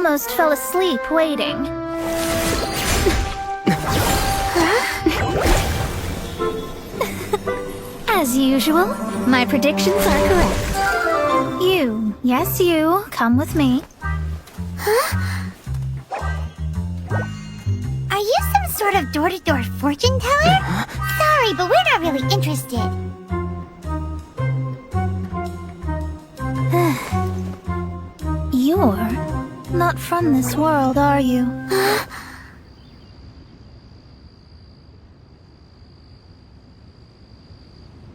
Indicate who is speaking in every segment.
Speaker 1: almost fell asleep waiting. As usual, my predictions are correct. You, yes you, come with me.
Speaker 2: Huh? Are you some sort of door-to-door fortune teller? Sorry, but we're not really interested.
Speaker 1: You're not from this world, are you?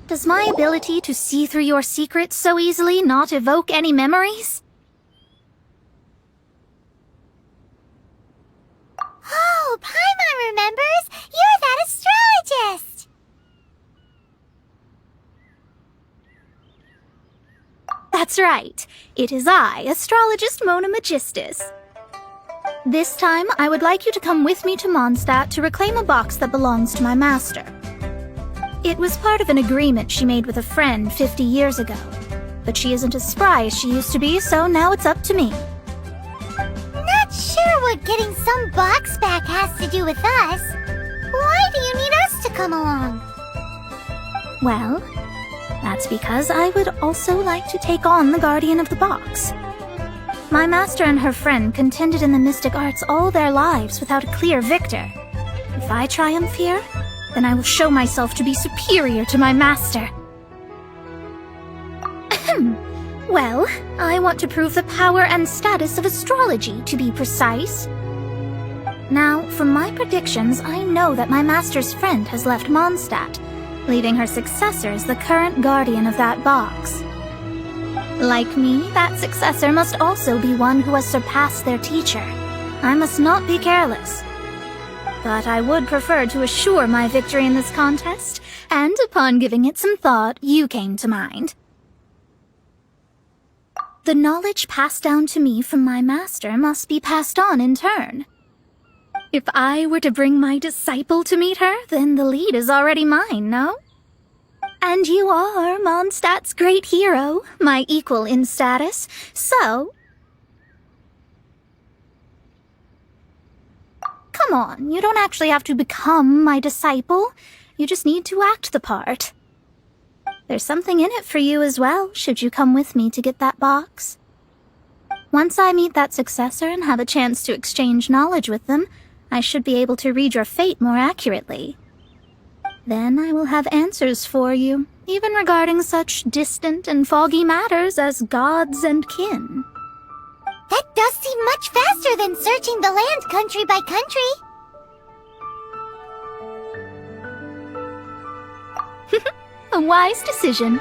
Speaker 1: Does my ability to see through your secrets so easily not evoke any memories?
Speaker 2: Oh, Paimon remembers! You're that astrologist!
Speaker 1: That's right. It is I, astrologist Mona Magistus. This time, I would like you to come with me to Mondstadt to reclaim a box that belongs to my master. It was part of an agreement she made with a friend 50 years ago. But she isn't as spry as she used to be, so now it's up to me.
Speaker 2: Not sure what getting some box back has to do with us. Why do you need us to come along?
Speaker 1: Well, that's because I would also like to take on the guardian of the box. My master and her friend contended in the mystic arts all their lives without a clear victor. If I triumph here, then I will show myself to be superior to my master. Well, I want to prove the power and status of astrology, to be precise. Now, from my predictions, I know that my master's friend has left Mondstadt, leaving her successor as the current guardian of that box. Like me, that successor must also be one who has surpassed their teacher. I must not be careless. But I would prefer to assure my victory in this contest, and upon giving it some thought, you came to mind. The knowledge passed down to me from my master must be passed on in turn. If I were to bring my disciple to meet her, then the lead is already mine, no? And you are Mondstadt's great hero, my equal in status, so... Come on, you don't actually have to become my disciple. You just need to act the part. There's something in it for you as well, should you come with me to get that box. Once I meet that successor and have a chance to exchange knowledge with them, I should be able to read your fate more accurately. Then I will have answers for you, even regarding such distant and foggy matters as gods and kin.
Speaker 2: That does seem much faster than searching the land country by country.
Speaker 1: A wise decision.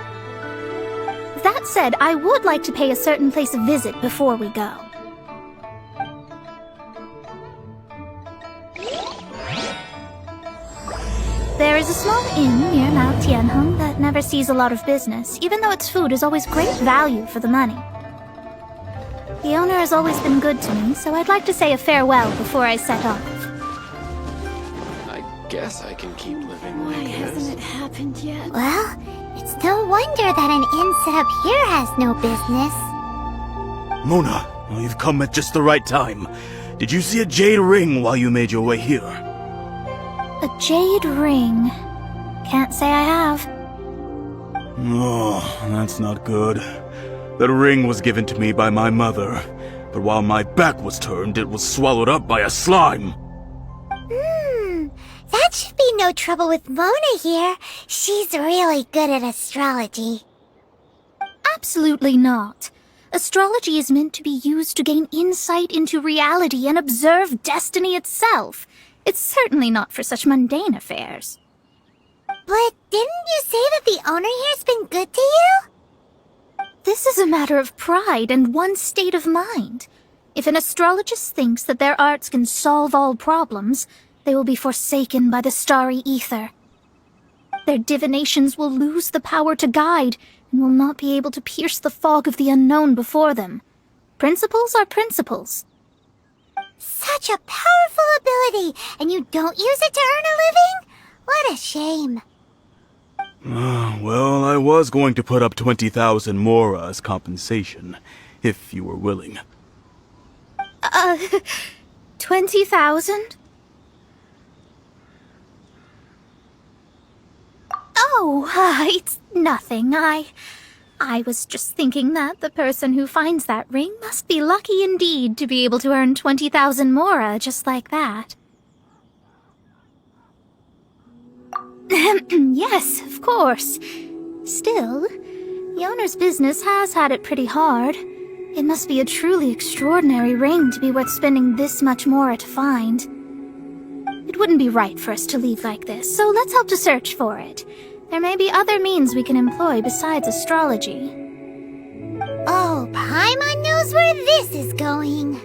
Speaker 1: That said, I would like to pay a certain place a visit before we go. There is a small inn near Mount Tianheng that never sees a lot of business, even though its food is always great value for the money. The owner has always been good to me, so I'd like to say a farewell before I set off.
Speaker 3: I guess I can keep living like
Speaker 4: Why
Speaker 3: this.
Speaker 4: hasn't it happened yet?
Speaker 2: Well, it's no wonder that an inn set up here has no business.
Speaker 5: Mona, well, you've come at just the right time. Did you see a jade ring while you made your way here?
Speaker 1: A jade ring. Can't say I have.
Speaker 5: Oh, that's not good. That ring was given to me by my mother, but while my back was turned, it was swallowed up by a slime.
Speaker 2: That should be no trouble with Mona here. She's really good at astrology.
Speaker 1: Absolutely not. Astrology is meant to be used to gain insight into reality and observe destiny itself. It's certainly not for such mundane affairs.
Speaker 2: But didn't you say that the owner here's been good to you?
Speaker 1: This is a matter of pride and one's state of mind. If an astrologist thinks that their arts can solve all problems, they will be forsaken by the starry ether. Their divinations will lose the power to guide and will not be able to pierce the fog of the unknown before them. Principles are principles.
Speaker 2: Such a powerful ability, and you don't use it to earn a living? What a shame.
Speaker 5: Well, I was going to put up 20,000 mora as compensation, if you were willing.
Speaker 1: Uh, 20,000? Oh, it's nothing. I was just thinking that the person who finds that ring must be lucky indeed to be able to earn 20,000 mora just like that. Yes, of course. Still, the owner's business has had it pretty hard. It must be a truly extraordinary ring to be worth spending this much mora to find. It wouldn't be right for us to leave like this, so let's help to search for it. There may be other means we can employ besides astrology.
Speaker 2: Oh, Paimon knows where this is going.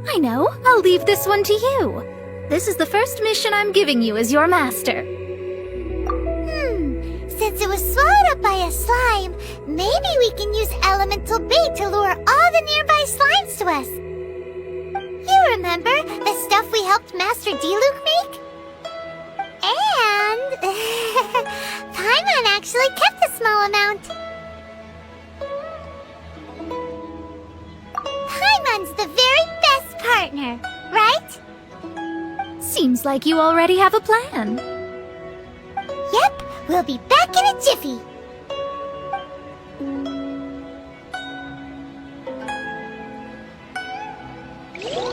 Speaker 1: I know. I'll leave this one to you. This is the first mission I'm giving you as your master.
Speaker 2: Since it was swallowed up by a slime, maybe we can use elemental bait to lure all the nearby slimes to us. You remember the stuff we helped Master Diluc make? And Paimon actually kept a small amount. Paimon's the very best partner, right?
Speaker 1: Seems like you already have a plan.
Speaker 2: Yep, we'll be back in a jiffy.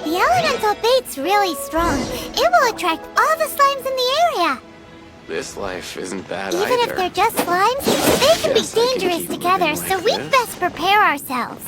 Speaker 2: The elemental bait's really strong. It will attract all the slimes in the area.
Speaker 3: This life isn't bad
Speaker 2: Even
Speaker 3: either.
Speaker 2: if they're just slimes, they can
Speaker 3: Guess
Speaker 2: be
Speaker 3: I can
Speaker 2: dangerous
Speaker 3: keep
Speaker 2: together,
Speaker 3: moving
Speaker 2: so
Speaker 3: like
Speaker 2: we'd
Speaker 3: this.
Speaker 2: best prepare ourselves.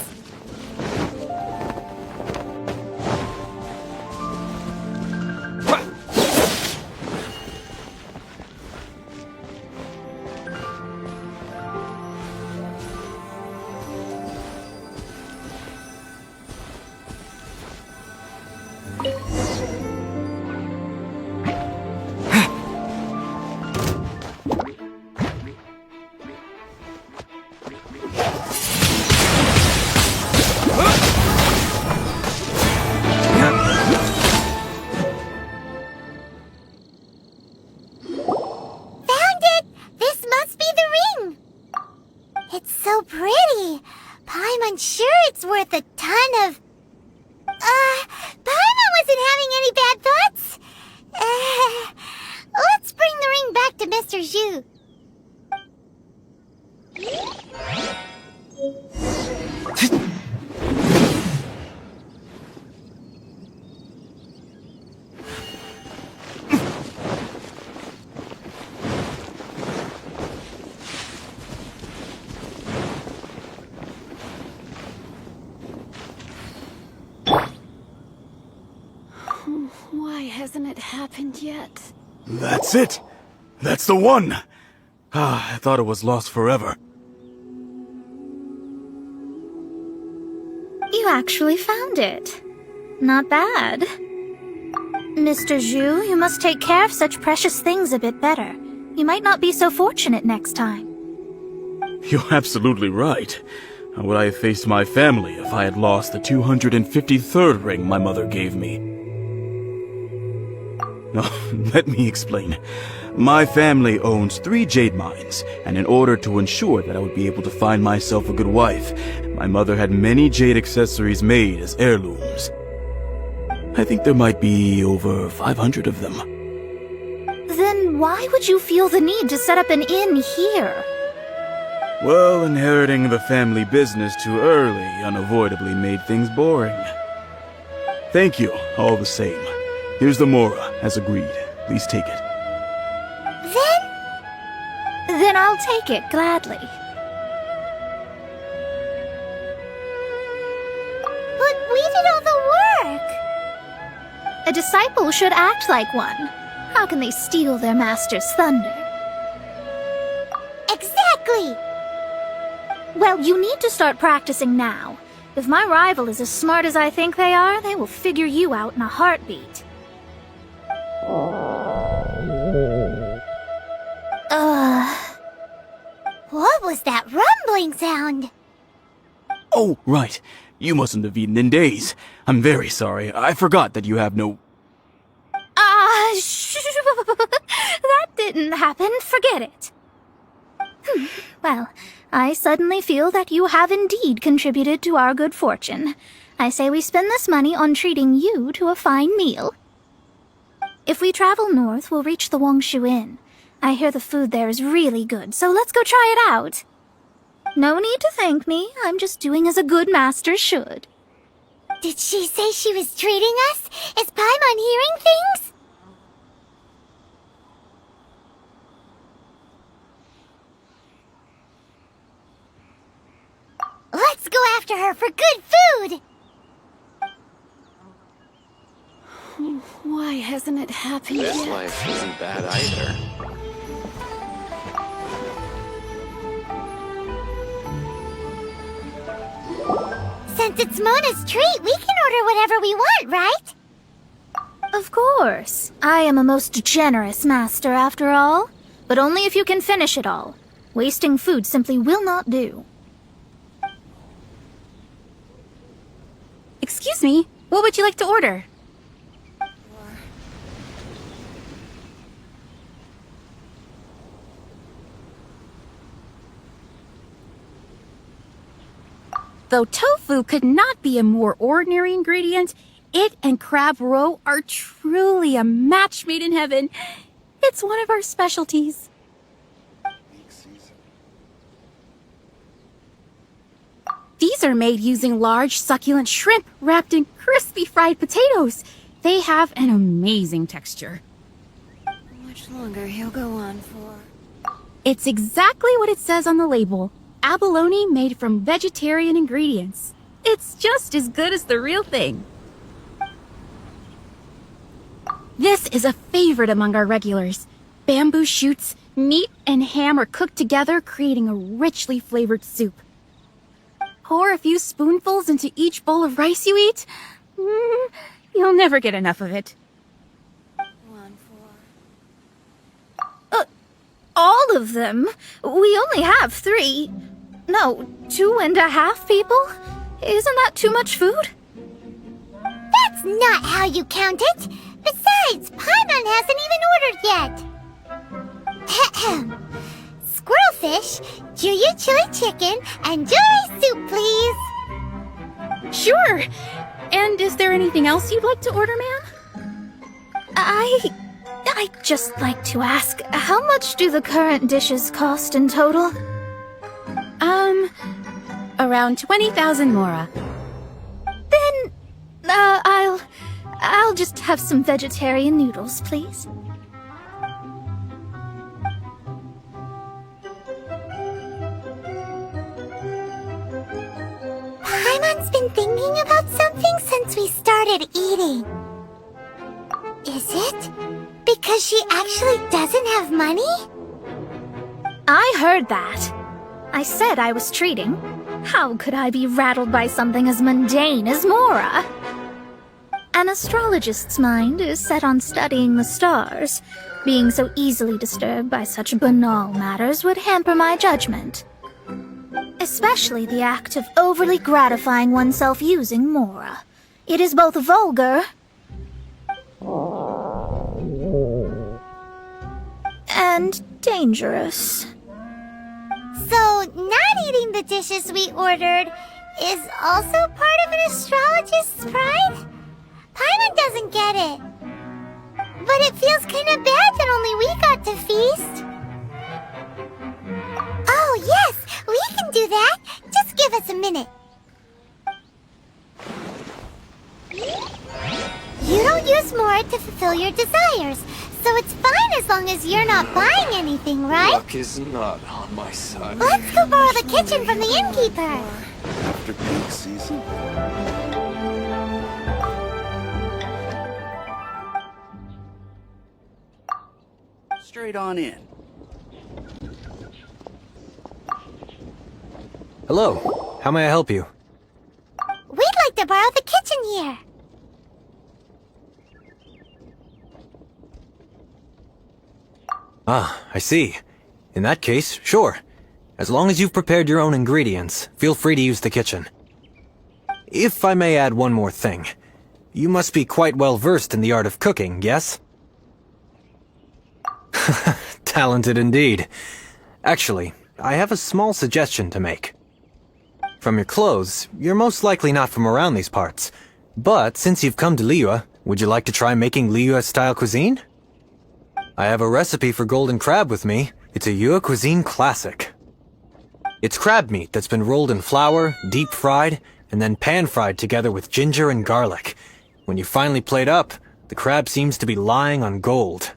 Speaker 2: Found it! This must be the ring! It's so pretty. Paimon's sure it's worth a ton of... Paimon wasn't having any bad thoughts. Let's bring the ring back to Mr. Zhu.
Speaker 4: Why hasn't it happened yet?
Speaker 5: That's it! That's the one! I thought it was lost forever.
Speaker 1: You actually found it. Not bad. Mr. Zhu, you must take care of such precious things a bit better. You might not be so fortunate next time.
Speaker 5: You're absolutely right. How would I have faced my family if I had lost the 253rd ring my mother gave me? No, let me explain. My family owns 3 jade mines, and in order to ensure that I would be able to find myself a good wife, my mother had many jade accessories made as heirlooms. I think there might be over 500 of them.
Speaker 1: Then why would you feel the need to set up an inn here?
Speaker 5: Well, inheriting the family business too early unavoidably made things boring. Thank you, all the same. Here's the mora, as agreed. Please take it.
Speaker 1: Then I'll take it gladly.
Speaker 2: But we did all the work.
Speaker 1: A disciple should act like one. How can they steal their master's thunder?
Speaker 2: Exactly.
Speaker 1: Well, you need to start practicing now. If my rival is as smart as I think they are, they will figure you out in a heartbeat.
Speaker 2: What was that rumbling sound?
Speaker 5: Oh, right. You mustn't have eaten in days. I'm very sorry. I forgot that you have no...
Speaker 1: That didn't happen. Forget it. Well, I suddenly feel that you have indeed contributed to our good fortune. I say we spend this money on treating you to a fine meal. If we travel north, we'll reach the Wongshu Inn. I hear the food there is really good, so let's go try it out. No need to thank me. I'm just doing as a good master should.
Speaker 2: Did she say she was treating us? Is Paimon hearing things? Let's go after her for good food!
Speaker 4: Why hasn't it happened
Speaker 3: This
Speaker 4: yet?
Speaker 3: life isn't bad either.
Speaker 2: Since it's Mona's treat, we can order whatever we want, right?
Speaker 1: Of course. I am a most generous master, after all. But only if you can finish it all. Wasting food simply will not do.
Speaker 6: Excuse me, what would you like to order? Though tofu could not be a more ordinary ingredient, it and crab roe are truly a match made in heaven. It's one of our specialties. These are made using large, succulent shrimp wrapped in crispy fried potatoes. They have an amazing texture.
Speaker 4: How much longer he'll go on for?
Speaker 6: It's exactly what it says on the label. Abalone made from vegetarian ingredients. It's just as good as the real thing. This is a favorite among our regulars. Bamboo shoots, meat, and ham are cooked together, creating a richly flavored soup. Pour a few spoonfuls into each bowl of rice you eat. You'll never get enough of it.
Speaker 1: All of them? We only have 3. No, 2.5 people? Isn't that too much food?
Speaker 2: That's not how you count it! Besides, Paimon hasn't even ordered yet! Squirrelfish, Juyu chili chicken, and jewelry soup, please!
Speaker 6: Sure. And is there anything else you'd like to order, ma'am?
Speaker 1: I'd just like to ask, how much do the current dishes cost in total?
Speaker 6: Around 20,000 mora.
Speaker 1: Then, I'll just have some vegetarian noodles, please.
Speaker 2: Paimon's been thinking about something since we started eating. Is it because she actually doesn't have money?
Speaker 1: I heard that. I said I was treating. How could I be rattled by something as mundane as Mora? An astrologist's mind is set on studying the stars. Being so easily disturbed by such banal matters would hamper my judgment. Especially the act of overly gratifying oneself using Mora. It is both vulgar and dangerous.
Speaker 2: So, not eating the dishes we ordered is also part of an astrologist's pride? Paimon doesn't get it. But it feels kinda bad that only we got to feast. Oh, yes! We can do that! Just give us a minute. You don't use more to fulfill your desires, so it's fine as long as you're not buying anything, right?
Speaker 3: Luck is not on my side.
Speaker 2: Let's go borrow the kitchen from the innkeeper.
Speaker 3: After peak season.
Speaker 7: Straight on in.
Speaker 8: Hello. How may I help you?
Speaker 2: We'd like to borrow the kitchen here.
Speaker 8: Ah, I see. In that case, sure. As long as you've prepared your own ingredients, feel free to use the kitchen. If I may add one more thing. You must be quite well versed in the art of cooking, yes? Talented indeed. Actually, I have a small suggestion to make. From your clothes, you're most likely not from around these parts. But since you've come to Liyue, would you like to try making Liyue-style cuisine? I have a recipe for golden crab with me. It's a Yue cuisine classic. It's crab meat that's been rolled in flour, deep-fried, and then pan-fried together with ginger and garlic. When you finally plate up, the crab seems to be lying on gold.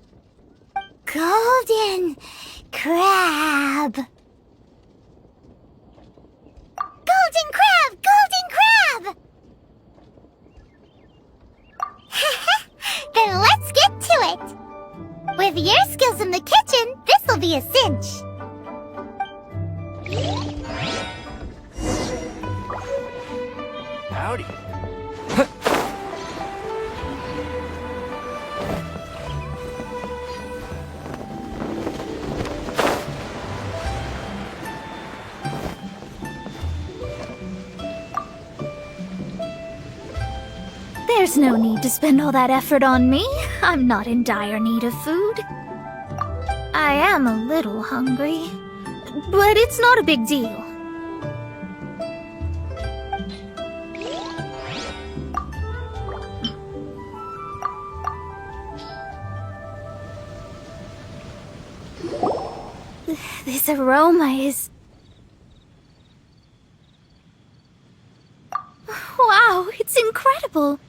Speaker 2: Golden crab. Golden crab! Golden crab! Then let's get to it. With your skills in the kitchen, this'll be a cinch.
Speaker 7: Howdy.
Speaker 1: There's no need to spend all that effort on me. I'm not in dire need of food. I am a little hungry, but it's not a big deal. This aroma is... Wow, it's incredible!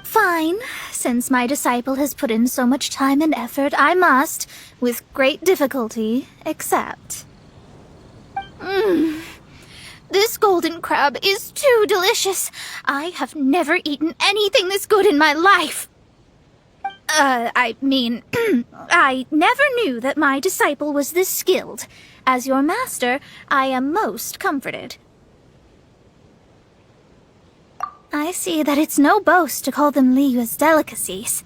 Speaker 1: Fine. Since my disciple has put in so much time and effort, I must, with great difficulty, accept. This golden crab is too delicious. I have never eaten anything this good in my life. I mean, I never knew that my disciple was this skilled. As your master, I am most comforted. I see that it's no boast to call them Liyue's delicacies.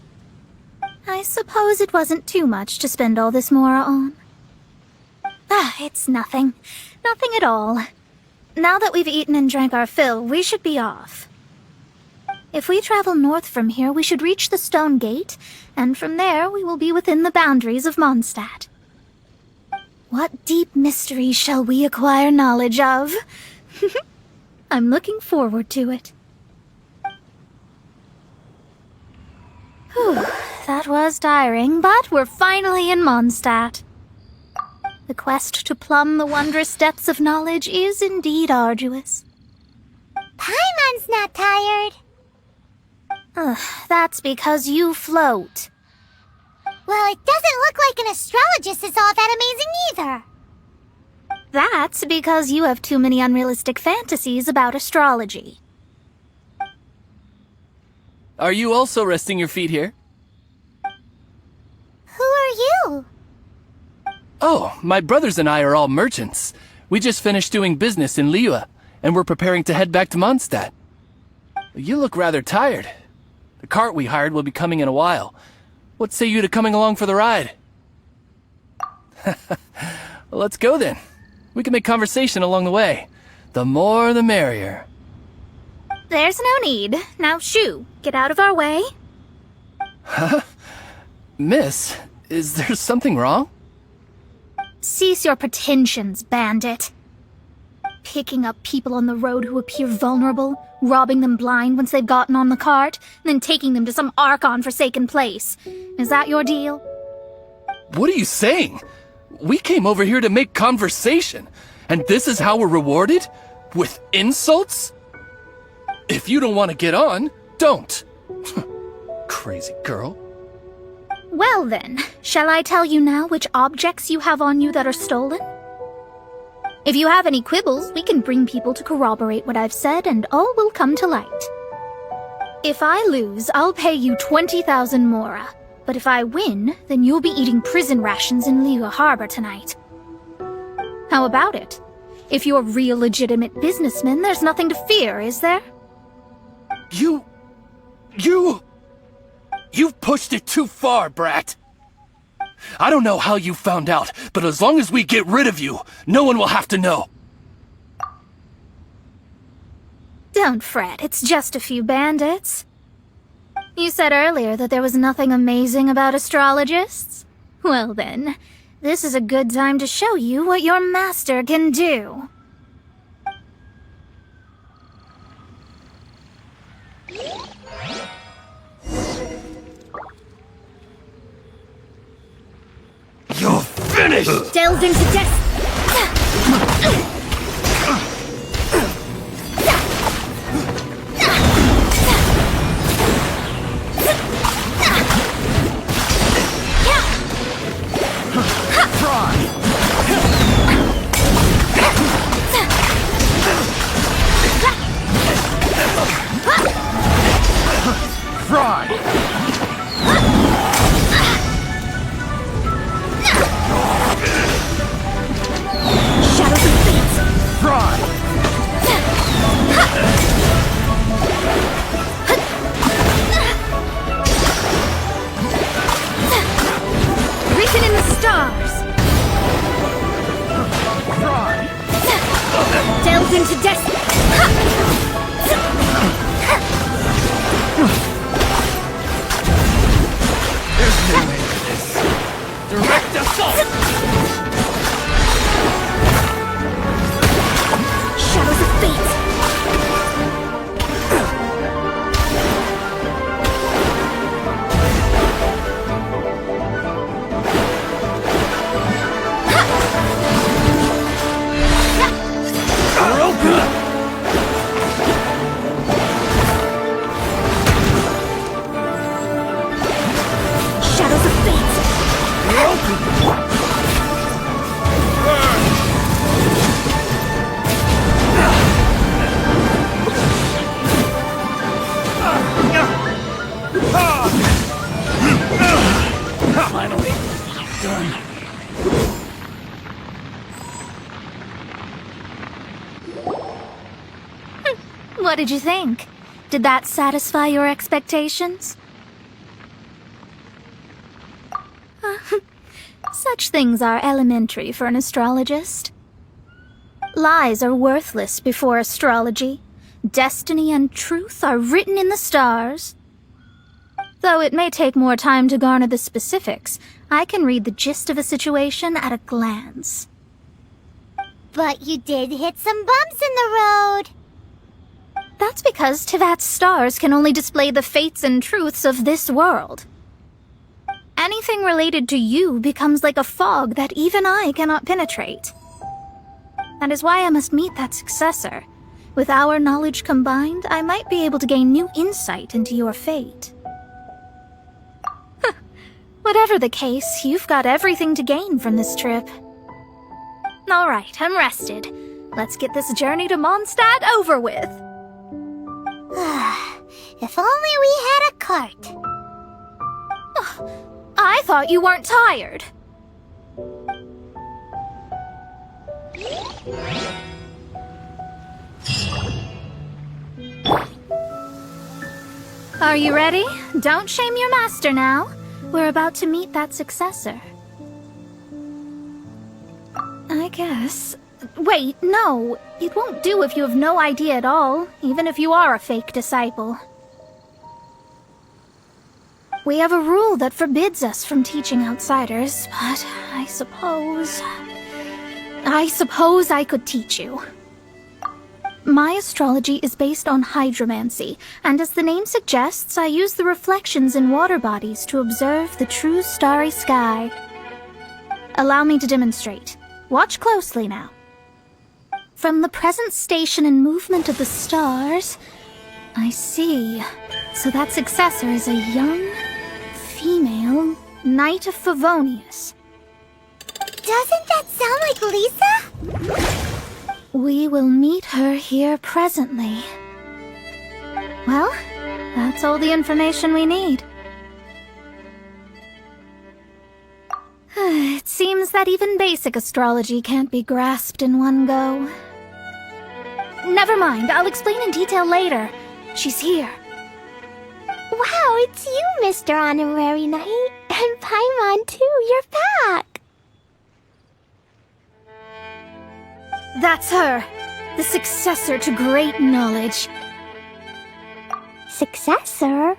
Speaker 1: I suppose it wasn't too much to spend all this mora on. It's nothing. Nothing at all. Now that we've eaten and drank our fill, we should be off. If we travel north from here, we should reach the Stone Gate, and from there we will be within the boundaries of Mondstadt. What deep mysteries shall we acquire knowledge of? I'm looking forward to it. Whew, that was tiring, but we're finally in Mondstadt. The quest to plumb the wondrous depths of knowledge is indeed arduous.
Speaker 2: Paimon's not tired.
Speaker 1: That's because you float.
Speaker 2: Well, it doesn't look like an astrologist is all that amazing either.
Speaker 1: That's because you have too many unrealistic fantasies about astrology.
Speaker 9: Are you also resting your feet here?
Speaker 2: Who are you?
Speaker 9: Oh, my brothers and I are all merchants. We just finished doing business in Liyue, and we're preparing to head back to Mondstadt. You look rather tired. The cart we hired will be coming in a while. What say you to coming along for the ride? Well, let's go then. We can make conversation along the way. The more the merrier.
Speaker 1: There's no need. Now shoo, get out of our way.
Speaker 9: Huh? Miss, is there something wrong?
Speaker 1: Cease your pretensions, bandit. Picking up people on the road who appear vulnerable, robbing them blind once they've gotten on the cart, and then taking them to some Archon-forsaken place. Is that your deal?
Speaker 9: What are you saying? We came over here to make conversation, and this is how we're rewarded? With insults? If you don't want to get on, don't. Crazy girl.
Speaker 1: Well then, shall I tell you now which objects you have on you that are stolen? If you have any quibbles, we can bring people to corroborate what I've said, and all will come to light. If I lose, I'll pay you 20,000 mora. But if I win, then you'll be eating prison rations in Liyue Harbor tonight. How about it? If you're real legitimate businessmen, there's nothing to fear, is there?
Speaker 9: You've pushed it too far, brat. I don't know how you found out, but as long as we get rid of you, no one will have to know.
Speaker 1: Don't fret, it's just a few bandits. You said earlier that there was nothing amazing about astrologists. Well then, this is a good time to show you what your master can do.
Speaker 5: You're finished!
Speaker 1: Delve into death. Written in the stars. Delve into destiny.
Speaker 9: There's no end to this. Direct assault!
Speaker 1: Shadows of fate. Shadows of fate.
Speaker 9: Finally, done.
Speaker 1: What did you think? Did that satisfy your expectations? Such things are elementary for an astrologist. Lies are worthless before astrology. Destiny and truth are written in the stars. Though it may take more time to garner the specifics, I can read the gist of a situation at a glance.
Speaker 2: But you did hit some bumps in the road.
Speaker 1: That's because Tivat's stars can only display the fates and truths of this world. Anything related to you becomes like a fog that even I cannot penetrate. That is why I must meet that successor. With our knowledge combined, I might be able to gain new insight into your fate. Whatever the case, you've got everything to gain from this trip. Alright, I'm rested. Let's get this journey to Mondstadt over with.
Speaker 2: If only we had a cart.
Speaker 1: I thought you weren't tired. Are you ready? Don't shame your master now. We're about to meet that successor. I guess. Wait, no. It won't do if you have no idea at all, even if you are a fake disciple. We have a rule that forbids us from teaching outsiders, but I suppose I could teach you. My astrology is based on hydromancy, and as the name suggests, I use the reflections in water bodies to observe the true starry sky. Allow me to demonstrate. Watch closely now. From the present station and movement of the stars, I see. So that successor is a young, female Knight of Favonius.
Speaker 2: Doesn't that sound like Lisa?
Speaker 1: We will meet her here presently. Well, that's all the information we need. It seems that even basic astrology can't be grasped in one go. Never mind, I'll explain in detail later. She's here.
Speaker 2: Wow, it's you, Mr. Honorary Knight. And Paimon, too. You're back.
Speaker 1: That's her. The successor to great knowledge.
Speaker 2: Successor?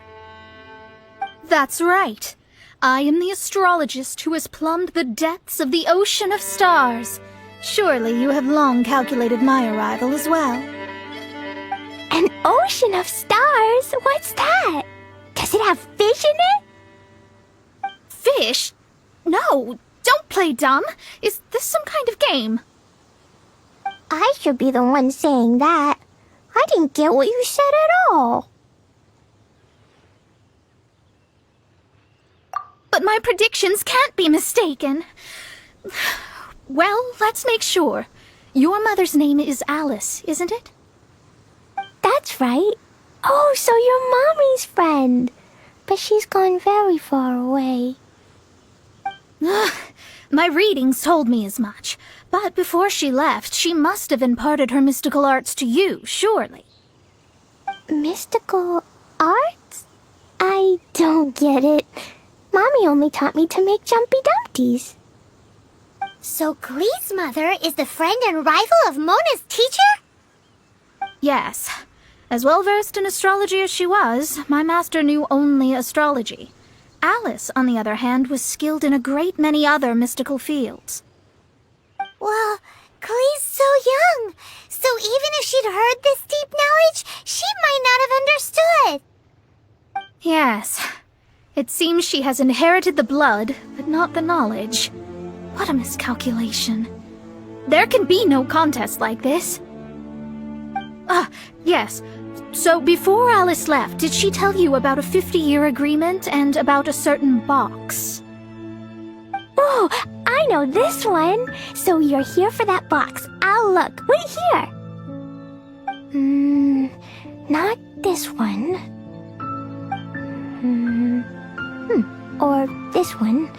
Speaker 1: That's right. I am the astrologist who has plumbed the depths of the ocean of stars. Surely you have long calculated my arrival as well.
Speaker 2: An ocean of stars? What's that? Does it have fish in it?
Speaker 1: Fish? No, don't play dumb. Is this some kind of game?
Speaker 2: I should be the one saying that. I didn't get what you said at all.
Speaker 1: But my predictions can't be mistaken. Well, let's make sure. Your mother's name is Alice, isn't it?
Speaker 2: That's right. Oh, so you're Mommy's friend. But she's gone very far away.
Speaker 1: My readings told me as much. But before she left, she must have imparted her mystical arts to you, surely.
Speaker 2: Mystical arts? I don't get it. Mommy only taught me to make Jumpy Dumpties. So Glee's mother is the friend and rival of Mona's teacher?
Speaker 1: Yes. As well-versed in astrology as she was, my master knew only astrology. Alice, on the other hand, was skilled in a great many other mystical fields.
Speaker 2: Well, Glee's so young. So even if she'd heard this deep knowledge, she might not have understood.
Speaker 1: Yes. It seems she has inherited the blood, but not the knowledge. What a miscalculation. There can be no contest like this. Yes. So before Alice left, did she tell you about a 50-year agreement and about a certain box?
Speaker 2: Oh, I know this one. So you're here for that box. I'll look. Wait here. Not this one. Or this one.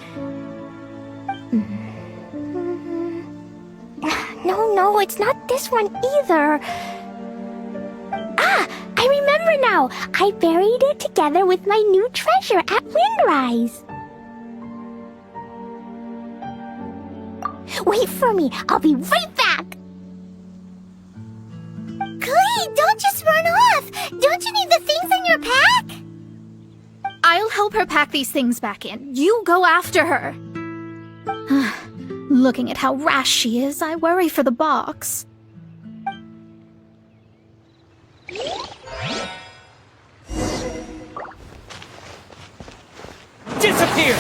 Speaker 2: No, it's not this one either. I remember now. I buried it together with my new treasure at Windrise. Wait for me. I'll be right back. Glee, don't just run off. Don't you need the things in your pack?
Speaker 1: I'll help her pack these things back in. You go after her. Looking at how rash she is, I worry for the box.
Speaker 7: Disappear!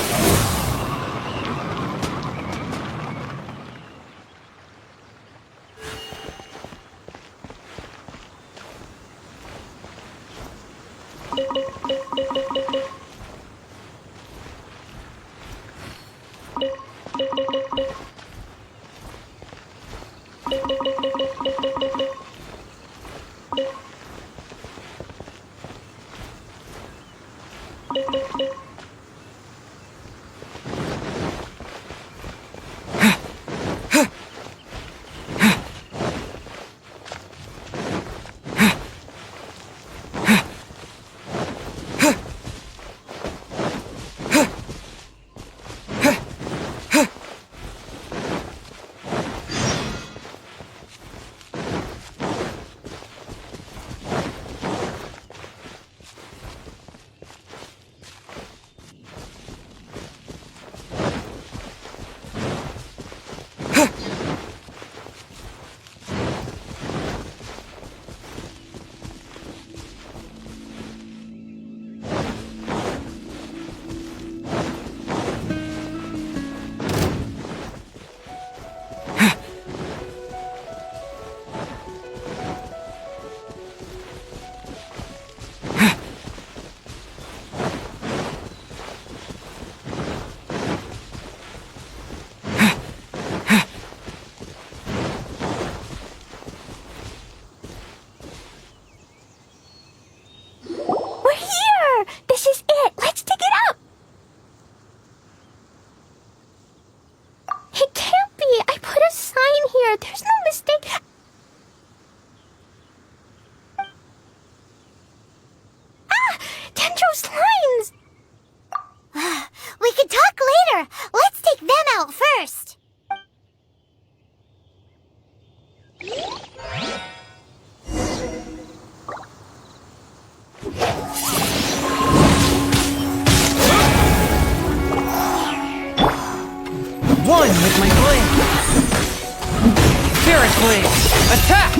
Speaker 9: Blade! Attack!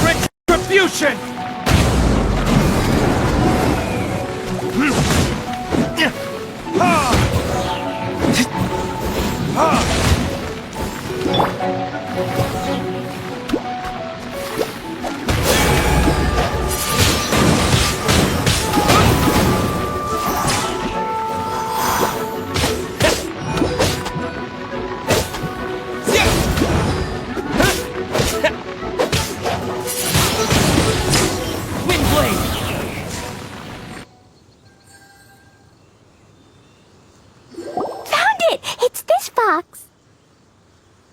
Speaker 10: Retribution!
Speaker 2: It's this box.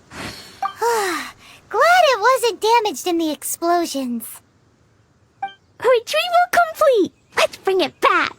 Speaker 2: Glad it wasn't damaged in the explosions.
Speaker 6: Retrieval complete!
Speaker 2: Let's bring it back.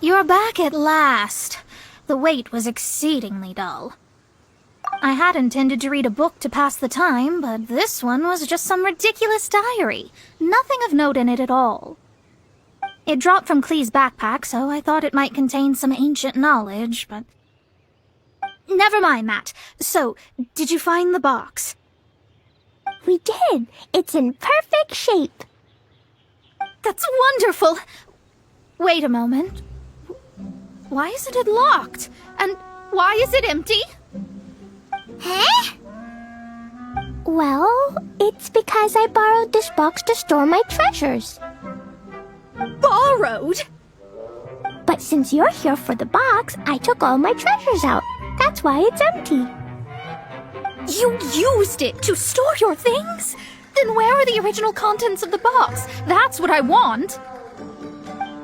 Speaker 1: You're back at last. The wait was exceedingly dull. I had intended to read a book to pass the time, but this one was just some ridiculous diary. Nothing of note in it at all. It dropped from Clee's backpack, so I thought it might contain some ancient knowledge, but... Never mind that. So, did you find the box?
Speaker 2: We did. It's in perfect shape.
Speaker 1: That's wonderful! Wait a moment. Why isn't it locked? And why is it empty?
Speaker 2: Huh? Well, it's because I borrowed this box to store my treasures.
Speaker 1: Borrowed?
Speaker 2: But since you're here for the box, I took all my treasures out. That's why it's empty.
Speaker 1: You used it to store your things? Then where are the original contents of the box? That's what I want.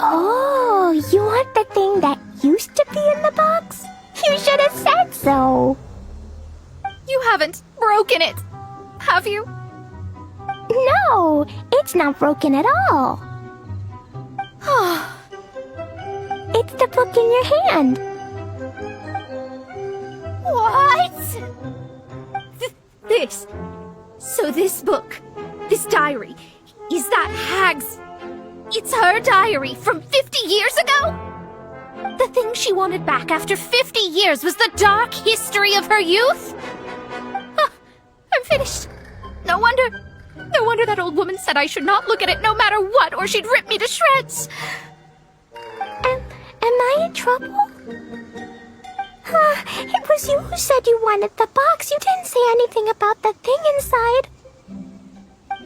Speaker 2: Oh, you want the thing that used to be in the box? You should have said so.
Speaker 1: You haven't broken it, have you?
Speaker 2: No, it's not broken at all. It's the book in your hand.
Speaker 1: What? This. So this book, this diary, is that Hag's... It's her diary from 50 years ago? The thing she wanted back after 50 years was the dark history of her youth? I'm finished. No wonder that old woman said I should not look at it no matter what, or she'd rip me to shreds.
Speaker 2: Am I in trouble? It was you who said you wanted the box. You didn't say anything about the thing inside.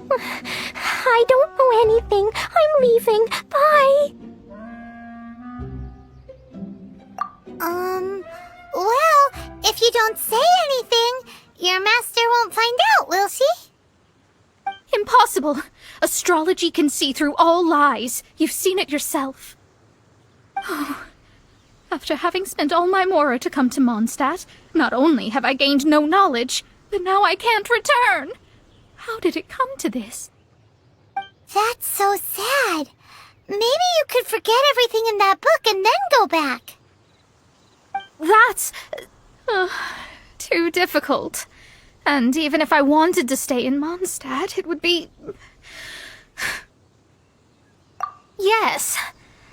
Speaker 2: I don't know anything. I'm leaving. Bye. Well, if you don't say anything, your master won't find out, will she?
Speaker 1: Impossible. Astrology can see through all lies. You've seen it yourself. After having spent all my mora to come to Mondstadt, not only have I gained no knowledge, but now I can't return. How did it come to this?
Speaker 2: That's so sad. Maybe you could forget everything in that book and then go back.
Speaker 1: That's... too difficult. And even if I wanted to stay in Mondstadt, it would be... Yes, Yes.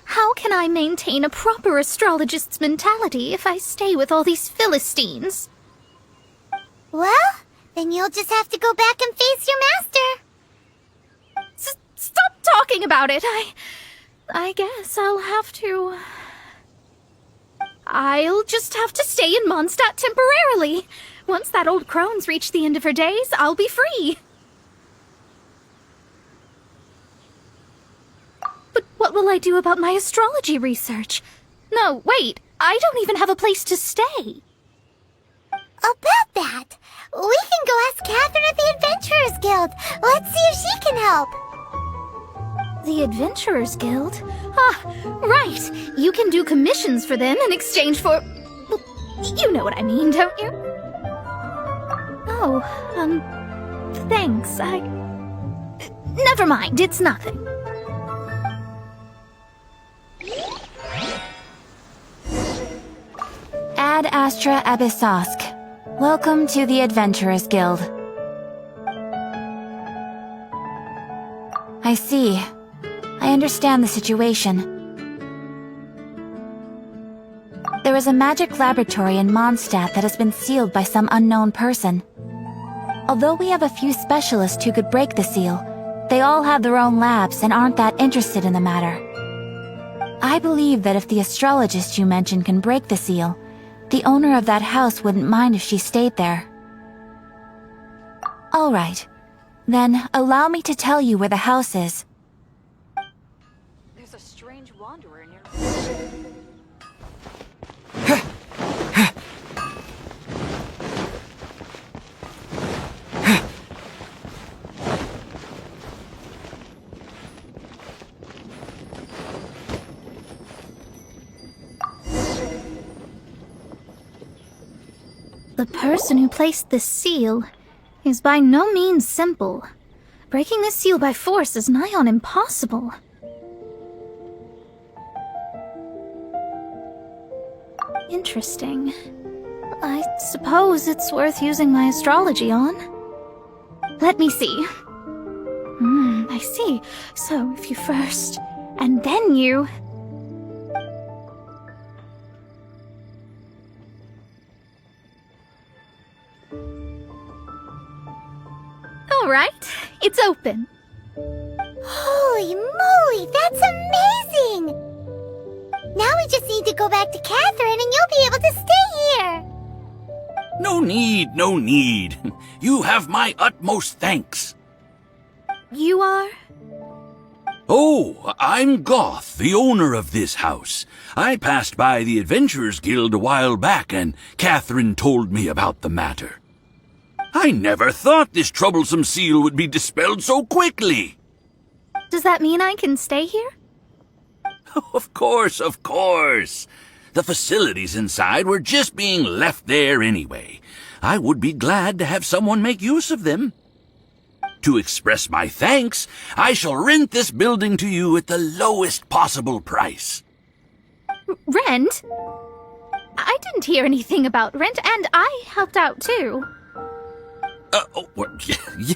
Speaker 1: How can I maintain a proper astrologist's mentality if I stay with all these Philistines?
Speaker 2: Well, then you'll just have to go back and face your master.
Speaker 1: Stop talking about it. I guess I'll have to... I'll just have to stay in Mondstadt temporarily. Once that old crone's reached the end of her days, I'll be free. But what will I do about my astrology research? No, wait, I don't even have a place to stay.
Speaker 2: About that, we can go ask Catherine at the Adventurers Guild. Let's see if she can help.
Speaker 1: The Adventurers Guild? Ah, right. You can do commissions for them in exchange for... Well, you know what I mean, don't you? Oh, thanks. Never mind, it's nothing.
Speaker 6: Ad Astra Abyssosk. Welcome to the Adventurers Guild. I see. I understand the situation. There is a magic laboratory in Mondstadt that has been sealed by some unknown person. Although we have a few specialists who could break the seal, they all have their own labs and aren't that interested in the matter. I believe that if the astrologist you mentioned can break the seal, the owner of that house wouldn't mind if she stayed there. All right. Then, allow me to tell you where the house is.
Speaker 4: There's a strange wanderer near.
Speaker 1: The person who placed this seal is by no means simple. Breaking this seal by force is nigh on impossible. Interesting. I suppose it's worth using my astrology on. Let me see. I see. So if you first, and then you... All right, it's open.
Speaker 2: Holy moly, that's amazing! Now we just need to go back to Catherine and you'll be able to stay here.
Speaker 7: No need, no need. You have my utmost thanks.
Speaker 1: You are?
Speaker 7: Oh, I'm Goth, the owner of this house. I passed by the Adventurers Guild a while back, and Catherine told me about the matter. I never thought this troublesome seal would be dispelled so quickly.
Speaker 1: Does that mean I can stay here?
Speaker 7: Of course, of course. The facilities inside were just being left there anyway. I would be glad to have someone make use of them. To express my thanks, I shall rent this building to you at the lowest possible price.
Speaker 1: Rent? I didn't hear anything about rent, and I helped out too.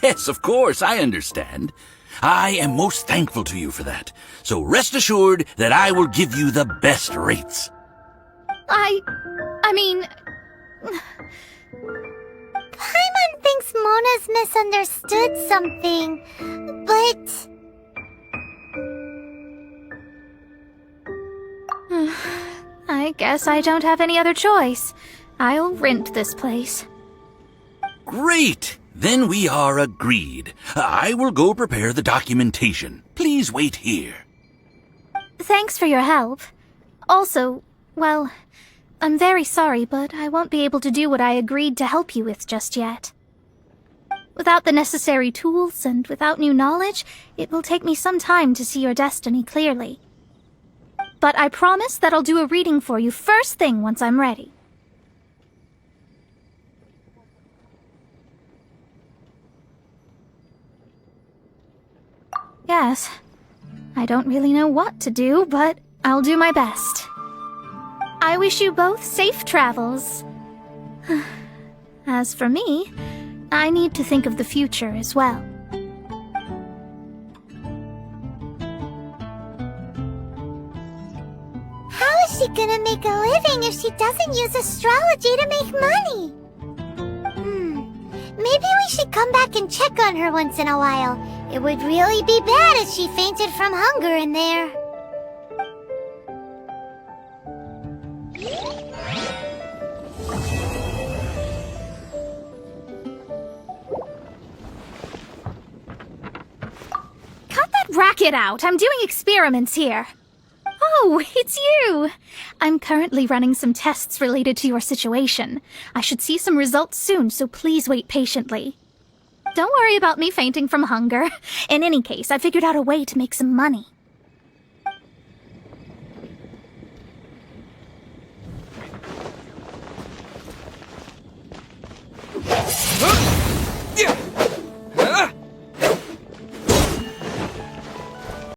Speaker 7: Yes, of course, I understand. I am most thankful to you for that. So rest assured that I will give you the best rates.
Speaker 2: I mean... Paimon thinks Mona's misunderstood something, but...
Speaker 1: I guess I don't have any other choice. I'll rent this place.
Speaker 7: Great! Then we are agreed. I will go prepare the documentation. Please wait here.
Speaker 1: Thanks for your help. Also, well, I'm very sorry, but I won't be able to do what I agreed to help you with just yet. Without the necessary tools and without new knowledge, it will take me some time to see your destiny clearly. But I promise that I'll do a reading for you first thing once I'm ready. Yes, I don't really know what to do, but I'll do my best. I wish you both safe travels. As for me, I need to think of the future as well.
Speaker 2: she gonna make a living if she doesn't use astrology to make money? Maybe we should come back and check on her once in a while. It would really be bad if she fainted from hunger in there.
Speaker 1: Cut that racket out! I'm doing experiments here. Oh, it's you! I'm currently running some tests related to your situation. I should see some results soon, so please wait patiently. Don't worry about me fainting from hunger. In any case, I figured out a way to make some money.